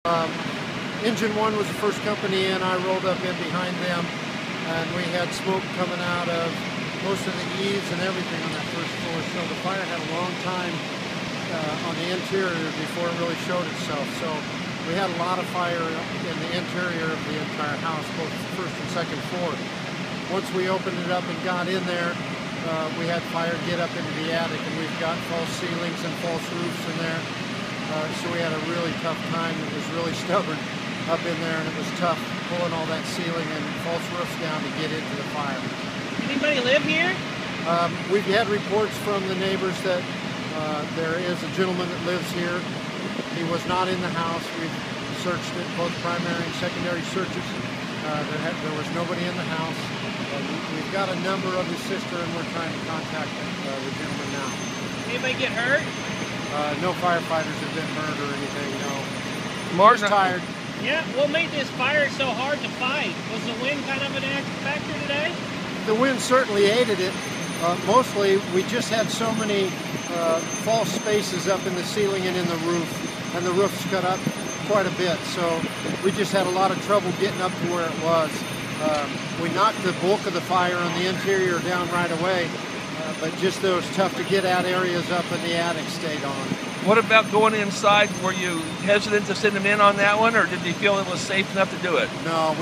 Um, Engine 1 was the first company in. I rolled up in behind them, and we had smoke coming out of most of the eaves and everything on that first floor. So the fire had a long time on the interior before it really showed itself. So we had a lot of fire in the interior of the entire house, both first and second floor. Once we opened it up and got in there, we had fire get up into the attic, and we've got false ceilings and false roofs in there. So we had a really tough time. It was really stubborn up in there, and it was tough pulling all that ceiling and false roofs down to get into the fire. Anybody live here? We've had reports from the neighbors that there is a gentleman that lives here. He was not in the house. We've searched it, both primary and secondary searches. There was nobody in the house. We've got a number of his sister, and we're trying to contact the gentleman now. Anybody get hurt? No firefighters have been hurt or anything, no. Martin, He's tired. Yeah, what made this fire so hard to fight? Was the wind kind of an factor today? The wind certainly aided it. Mostly, we just had so many false spaces up in the ceiling and in the roof, and the roof's cut up quite a bit, so we just had a lot of trouble getting up to where it was. We knocked the bulk of the fire on the interior down right away, but just those tough to get at areas up in the attic stayed on. what about going inside? Were you hesitant to send them in on that one, or did you feel it was safe enough to do it? No,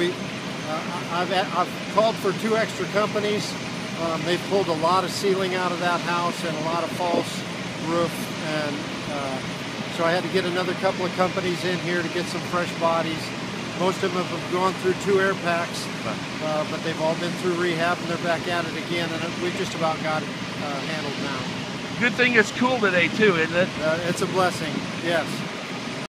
I've called for 2 extra companies. They've pulled a lot of ceiling out of that house and a lot of false roof, and so I had to get another couple of companies in here to get some fresh bodies. Most of them have gone through 2 air packs, but they've all been through rehab and they're back at it again, and we've just about got it handled now. Good thing it's cool today too, isn't it? It's a blessing, yes.